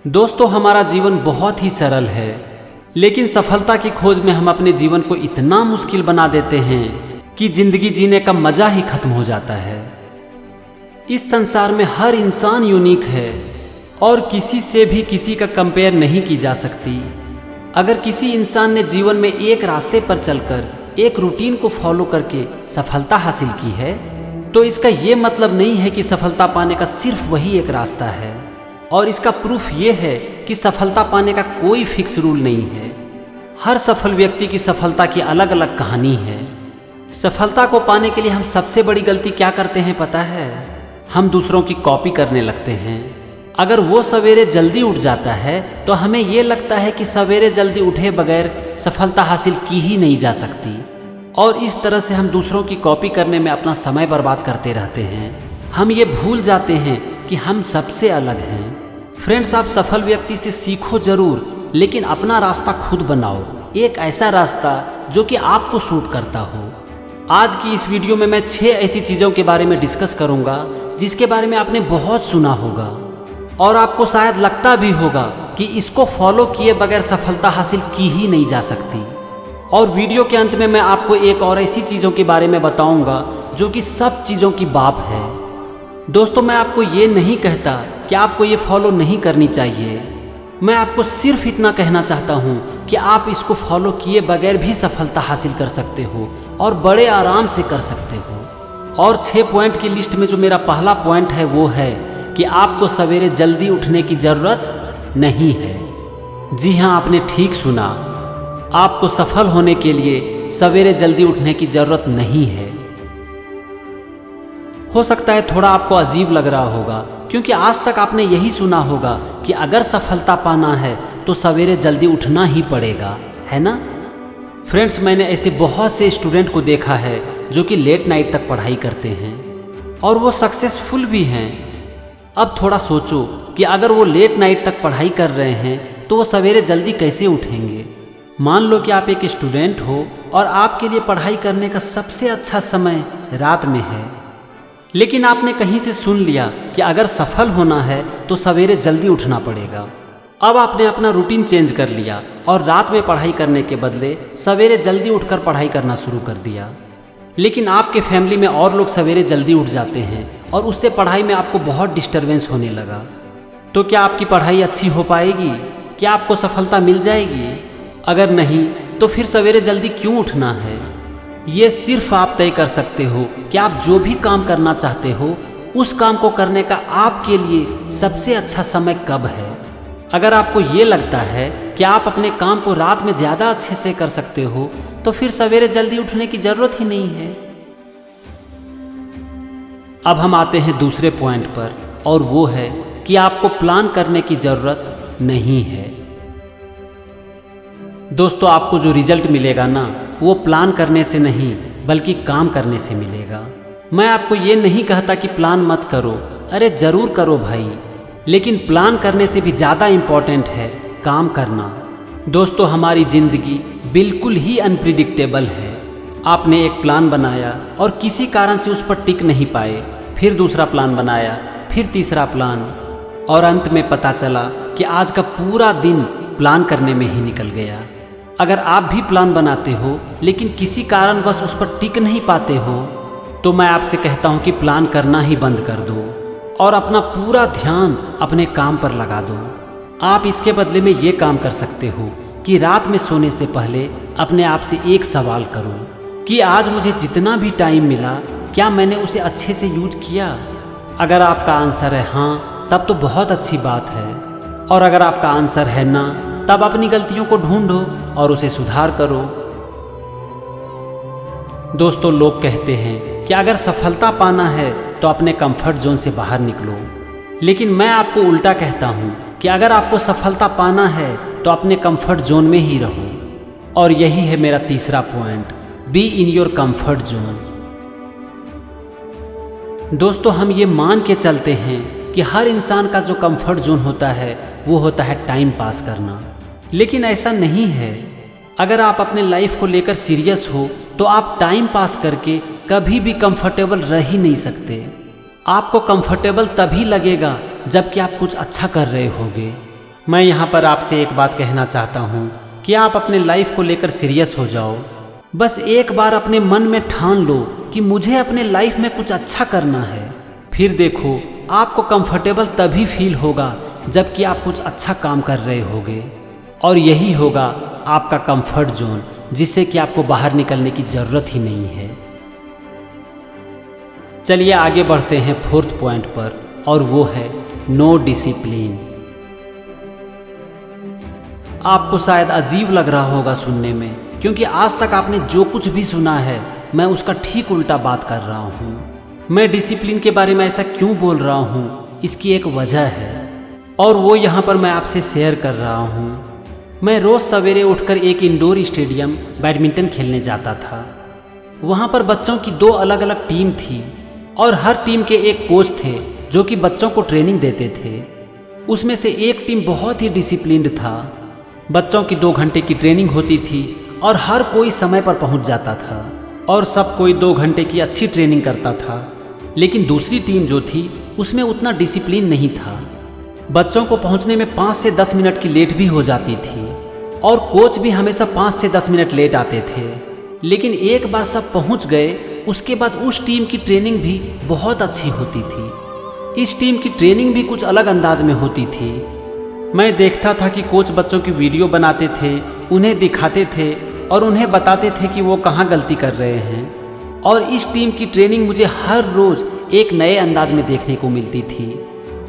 दोस्तों, हमारा जीवन बहुत ही सरल है, लेकिन सफलता की खोज में हम अपने जीवन को इतना मुश्किल बना देते हैं कि जिंदगी जीने का मजा ही खत्म हो जाता है। इस संसार में हर इंसान यूनिक है और किसी से भी किसी का कंपेयर नहीं की जा सकती। अगर किसी इंसान ने जीवन में एक रास्ते पर चलकर एक रूटीन को फॉलो करके सफलता हासिल की है, तो इसका ये मतलब नहीं है कि सफलता पाने का सिर्फ वही एक रास्ता है। और इसका प्रूफ ये है कि सफलता पाने का कोई फिक्स रूल नहीं है। हर सफल व्यक्ति की सफलता की अलग अलग कहानी है। सफलता को पाने के लिए हम सबसे बड़ी गलती क्या करते हैं पता है? हम दूसरों की कॉपी करने लगते हैं। अगर वो सवेरे जल्दी उठ जाता है तो हमें ये लगता है कि सवेरे जल्दी उठे बगैर सफलता हासिल की ही नहीं जा सकती, और इस तरह से हम दूसरों की कॉपी करने में अपना समय बर्बाद करते रहते हैं। हम ये भूल जाते हैं कि हम सबसे अलग हैं। फ्रेंड्स, आप सफल व्यक्ति से सीखो जरूर, लेकिन अपना रास्ता खुद बनाओ, एक ऐसा रास्ता जो कि आपको सूट करता हो। आज की इस वीडियो में मैं 6 ऐसी चीज़ों के बारे में डिस्कस करूंगा जिसके बारे में आपने बहुत सुना होगा और आपको शायद लगता भी होगा कि इसको फॉलो किए बगैर सफलता हासिल की ही नहीं जा सकती। और वीडियो के अंत में मैं आपको एक और ऐसी चीज़ों के बारे में बताऊंगा जो कि सब चीज़ों की बाप है। दोस्तों, मैं आपको ये नहीं कहता कि आपको ये फॉलो नहीं करनी चाहिए। मैं आपको सिर्फ इतना कहना चाहता हूँ कि आप इसको फॉलो किए बगैर भी सफलता हासिल कर सकते हो और बड़े आराम से कर सकते हो। और 6 पॉइंट की लिस्ट में जो मेरा पहला पॉइंट है वो है कि आपको सवेरे जल्दी उठने की ज़रूरत नहीं है। जी हाँ, आपने ठीक सुना, आपको सफल होने के लिए सवेरे जल्दी उठने की ज़रूरत नहीं है। हो सकता है थोड़ा आपको अजीब लग रहा होगा, क्योंकि आज तक आपने यही सुना होगा कि अगर सफलता पाना है तो सवेरे जल्दी उठना ही पड़ेगा, है ना? फ्रेंड्स, मैंने ऐसे बहुत से स्टूडेंट को देखा है जो कि लेट नाइट तक पढ़ाई करते हैं और वो सक्सेसफुल भी हैं। अब थोड़ा सोचो कि अगर वो लेट नाइट तक पढ़ाई कर रहे हैं तो वो सवेरे जल्दी कैसे उठेंगे? मान लो कि आप एक स्टूडेंट हो और आपके लिए पढ़ाई करने का सबसे अच्छा समय रात में है, लेकिन आपने कहीं से सुन लिया कि अगर सफल होना है तो सवेरे जल्दी उठना पड़ेगा। अब आपने अपना रूटीन चेंज कर लिया और रात में पढ़ाई करने के बदले सवेरे जल्दी उठकर पढ़ाई करना शुरू कर दिया। लेकिन आपके फैमिली में और लोग सवेरे जल्दी उठ जाते हैं और उससे पढ़ाई में आपको बहुत डिस्टर्बेंस होने लगा। तो क्या आपकी पढ़ाई अच्छी हो पाएगी? क्या आपको सफलता मिल जाएगी? अगर नहीं तो फिर सवेरे जल्दी क्यों उठना है? ये सिर्फ आप तय कर सकते हो कि आप जो भी काम करना चाहते हो उस काम को करने का आपके लिए सबसे अच्छा समय कब है। अगर आपको ये लगता है कि आप अपने काम को रात में ज़्यादा अच्छे से कर सकते हो तो फिर सवेरे जल्दी उठने की ज़रूरत ही नहीं है। अब हम आते हैं दूसरे पॉइंट पर, और वो है कि आपको प्लान करने की ज़रूरत नहीं है। दोस्तों, आपको जो रिजल्ट मिलेगा ना, वो प्लान करने से नहीं बल्कि काम करने से मिलेगा। मैं आपको ये नहीं कहता कि प्लान मत करो, अरे ज़रूर करो भाई, लेकिन प्लान करने से भी ज़्यादा इम्पॉर्टेंट है काम करना। दोस्तों, हमारी ज़िंदगी बिल्कुल ही अनप्रिडिक्टेबल है। आपने एक प्लान बनाया और किसी कारण से उस पर टिक नहीं पाए, फिर दूसरा प्लान बनाया, फिर तीसरा प्लान, और अंत में पता चला कि आज का पूरा दिन प्लान करने में ही निकल गया। अगर आप भी प्लान बनाते हो लेकिन किसी कारणवश उस पर टिक नहीं पाते हो, तो मैं आपसे कहता हूँ कि प्लान करना ही बंद कर दो और अपना पूरा ध्यान अपने काम पर लगा दो। आप इसके बदले में ये काम कर सकते हो कि रात में सोने से पहले अपने आप से एक सवाल करो कि आज मुझे जितना भी टाइम मिला क्या मैंने उसे अच्छे से यूज किया। अगर आपका आंसर है हाँ, तब तो बहुत अच्छी बात है, और अगर आपका आंसर है ना, तब अपनी गलतियों को ढूंढो और उसे सुधार करो। दोस्तों, लोग कहते हैं कि अगर सफलता पाना है तो अपने कंफर्ट जोन से बाहर निकलो, लेकिन मैं आपको उल्टा कहता हूँ कि अगर आपको सफलता पाना है तो अपने कंफर्ट जोन में ही रहो। और यही है मेरा तीसरा point, B in your comfort zone. दोस्तों, हम ये मान के चलते हैं कि हर इंसान का जो कंफर्ट जोन होता है वो होता है टाइम पास करना, लेकिन ऐसा नहीं है। अगर आप अपने लाइफ को लेकर सीरियस हो तो आप टाइम पास करके कभी भी कंफर्टेबल रह ही नहीं सकते। आपको कंफर्टेबल तभी लगेगा जबकि आप कुछ अच्छा कर रहे होगे। मैं यहाँ पर आपसे एक बात कहना चाहता हूँ कि आप अपने लाइफ को लेकर सीरियस हो जाओ। बस एक बार अपने मन में ठान लो कि मुझे अपने लाइफ में कुछ अच्छा करना है। फिर देखो आपको कंफर्टेबल तभी फील होगा जबकि आप कुछ अच्छा काम कर रहे होगे, और यही होगा आपका कंफर्ट जोन, जिससे कि आपको बाहर निकलने की ज़रूरत ही नहीं है। चलिए आगे बढ़ते हैं 4th पॉइंट पर, और वो है नो डिसिप्लिन। आपको शायद अजीब लग रहा होगा सुनने में, क्योंकि आज तक आपने जो कुछ भी सुना है मैं उसका ठीक उल्टा बात कर रहा हूँ। मैं डिसिप्लिन के बारे में ऐसा क्यों बोल रहा हूँ, इसकी एक वजह है, और वो यहाँ पर मैं आपसे शेयर कर रहा हूँ। मैं रोज़ सवेरे उठकर एक इंडोर स्टेडियम बैडमिंटन खेलने जाता था। वहाँ पर बच्चों की 2 अलग अलग टीम थी, और हर टीम के एक कोच थे जो कि बच्चों को ट्रेनिंग देते थे। उसमें से एक टीम बहुत ही डिसिप्लिन्ड था। बच्चों की 2 घंटे की ट्रेनिंग होती थी और हर कोई समय पर पहुंच जाता था, और सब कोई 2 घंटे की अच्छी ट्रेनिंग करता था। लेकिन दूसरी टीम जो थी उसमें उतना डिसिप्लिन नहीं था। बच्चों को पहुंचने में 5 से 10 मिनट की लेट भी हो जाती थी, और कोच भी हमेशा 5 से 10 मिनट लेट आते थे। लेकिन एक बार सब पहुंच गए, उसके बाद उस टीम की ट्रेनिंग भी बहुत अच्छी होती थी। इस टीम की ट्रेनिंग भी कुछ अलग अंदाज में होती थी। मैं देखता था कि कोच बच्चों की वीडियो बनाते थे, उन्हें दिखाते थे और उन्हें बताते थे कि वो कहाँ गलती कर रहे हैं। और इस टीम की ट्रेनिंग मुझे हर रोज़ एक नए अंदाज में देखने को मिलती थी।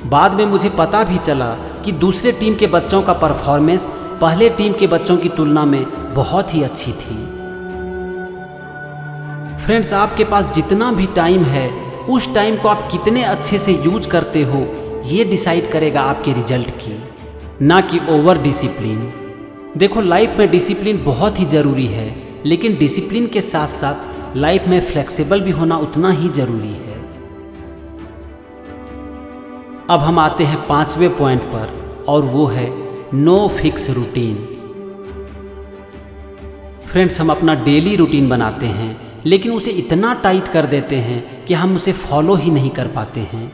बाद में मुझे पता भी चला कि दूसरे टीम के बच्चों का परफॉर्मेंस पहले टीम के बच्चों की तुलना में बहुत ही अच्छी थी। फ्रेंड्स, आपके पास जितना भी टाइम है, उस टाइम को आप कितने अच्छे से यूज करते हो, ये डिसाइड करेगा आपके रिजल्ट की, ना कि ओवर डिसिप्लिन। देखो, लाइफ में डिसिप्लिन बहुत ही ज़रूरी है, लेकिन डिसिप्लिन के साथ साथ लाइफ में फ्लेक्सिबल भी होना उतना ही ज़रूरी है। अब हम आते हैं 5वें पॉइंट पर, और वो है नो फिक्स रूटीन। फ्रेंड्स, हम अपना डेली रूटीन बनाते हैं, लेकिन उसे इतना टाइट कर देते हैं कि हम उसे फॉलो ही नहीं कर पाते हैं।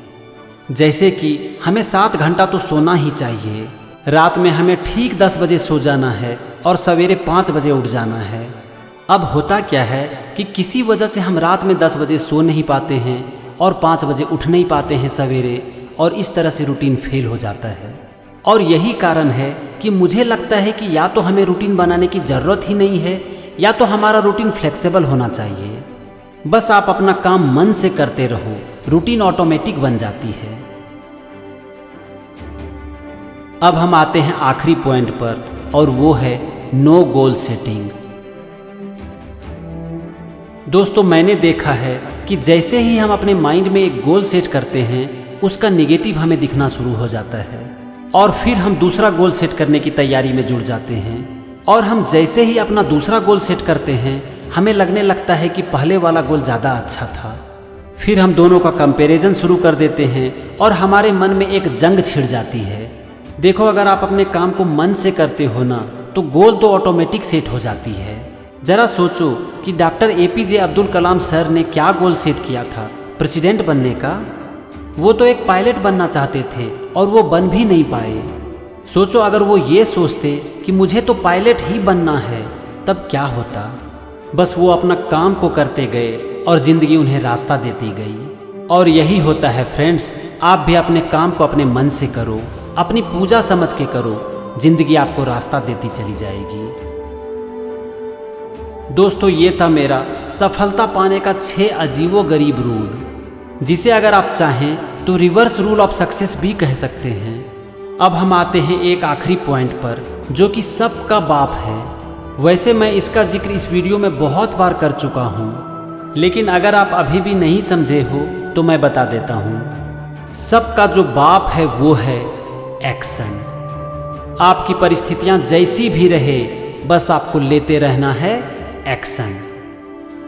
जैसे कि हमें 7 घंटा तो सोना ही चाहिए, रात में हमें ठीक 10 बजे सो जाना है और सवेरे 5 बजे उठ जाना है। अब होता क्या है कि किसी वजह से हम रात में 10 बजे सो नहीं पाते हैं और 5 बजे उठ नहीं पाते हैं सवेरे, और इस तरह से रूटीन फेल हो जाता है। और यही कारण है कि मुझे लगता है कि या तो हमें रूटीन बनाने की ज़रूरत ही नहीं है, या तो हमारा रूटीन फ्लेक्सिबल होना चाहिए। बस आप अपना काम मन से करते रहो, रूटीन ऑटोमेटिक बन जाती है। अब हम आते हैं आखिरी पॉइंट पर, और वो है नो गोल सेटिंग। दोस्तों, मैंने देखा है कि जैसे ही हम अपने माइंड में एक गोल सेट करते हैं, उसका निगेटिव हमें दिखना शुरू हो जाता है, और फिर हम दूसरा गोल सेट करने की तैयारी में जुड़ जाते हैं। और हम जैसे ही अपना दूसरा गोल सेट करते हैं, हमें लगने लगता है कि पहले वाला गोल ज़्यादा अच्छा था। फिर हम दोनों का कंपैरिजन शुरू कर देते हैं और हमारे मन में एक जंग छिड़ जाती है। देखो, अगर आप अपने काम को मन से करते हो ना, तो गोल तो ऑटोमेटिक सेट हो जाती है। ज़रा सोचो कि doctor APJ Abdul Kalam sir ने क्या गोल सेट किया था, प्रेसिडेंट बनने का। वो तो एक पायलट बनना चाहते थे और वो बन भी नहीं पाए। सोचो, अगर वो ये सोचते कि मुझे तो पायलट ही बनना है, तब क्या होता। बस वो अपना काम को करते गए और ज़िंदगी उन्हें रास्ता देती गई। और यही होता है फ्रेंड्स, आप भी अपने काम को अपने मन से करो, अपनी पूजा समझ के करो, ज़िंदगी आपको रास्ता देती चली जाएगी। दोस्तों, ये था मेरा सफलता पाने का 6 अजीबोगरीब रूल, जिसे अगर आप चाहें तो रिवर्स रूल ऑफ सक्सेस भी कह सकते हैं। अब हम आते हैं एक आखिरी पॉइंट पर, जो कि सबका बाप है। वैसे मैं इसका जिक्र इस वीडियो में बहुत बार कर चुका हूँ, लेकिन अगर आप अभी भी नहीं समझे हो तो मैं बता देता हूँ। सबका जो बाप है वो है एक्शन। आपकी परिस्थितियाँ जैसी भी रहे, बस आपको लेते रहना है action.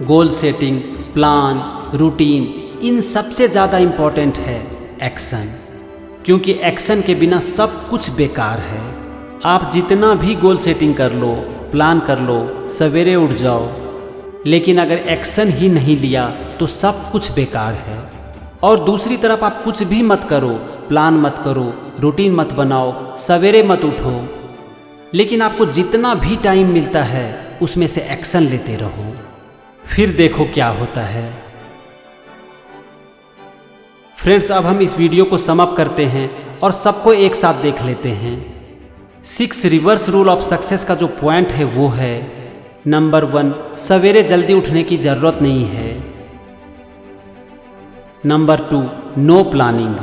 Goal setting, plan, routine, इन सबसे ज़्यादा इम्पॉर्टेंट है एक्शन, क्योंकि एक्शन के बिना सब कुछ बेकार है। आप जितना भी गोल सेटिंग कर लो, प्लान कर लो, सवेरे उठ जाओ, लेकिन अगर एक्शन ही नहीं लिया तो सब कुछ बेकार है। और दूसरी तरफ आप कुछ भी मत करो, प्लान मत करो, रूटीन मत बनाओ, सवेरे मत उठो, लेकिन आपको जितना भी टाइम मिलता है उसमें से एक्शन लेते रहो, फिर देखो क्या होता है। फ्रेंड्स, अब हम इस वीडियो को सम अप करते हैं और सबको एक साथ देख लेते हैं। 6 रिवर्स रूल ऑफ सक्सेस का जो पॉइंट है वो है, नंबर 1, सवेरे जल्दी उठने की ज़रूरत नहीं है। Number 2, no planning.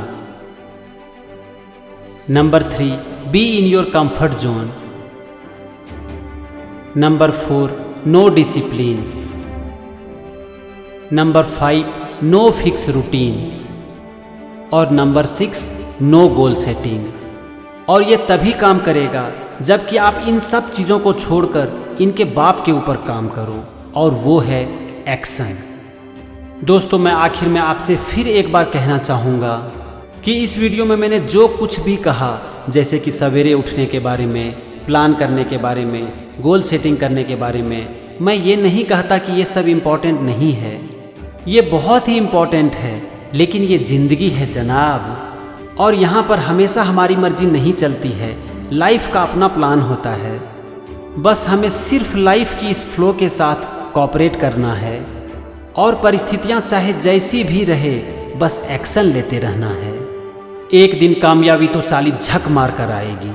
Number 3, be in your comfort zone. Number 4, no discipline. Number 5, no fix routine. और नंबर 6, नो गोल सेटिंग। और ये तभी काम करेगा जबकि आप इन सब चीज़ों को छोड़कर इनके बाप के ऊपर काम करो, और वो है एक्शन। दोस्तों, मैं आखिर में आपसे फिर एक बार कहना चाहूँगा कि इस वीडियो में मैंने जो कुछ भी कहा, जैसे कि सवेरे उठने के बारे में, प्लान करने के बारे में, गोल सेटिंग करने के बारे में, मैं ये नहीं कहता कि ये सब इम्पॉर्टेंट नहीं है, ये बहुत ही इम्पॉर्टेंट है, लेकिन ये ज़िंदगी है जनाब, और यहाँ पर हमेशा हमारी मर्जी नहीं चलती है। लाइफ का अपना प्लान होता है, बस हमें सिर्फ लाइफ की इस फ्लो के साथ कोऑपरेट करना है, और परिस्थितियाँ चाहे जैसी भी रहे, बस एक्शन लेते रहना है। एक दिन कामयाबी तो साली झक मार कर आएगी।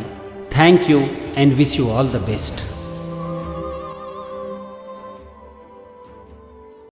Thank you and wish you all the best.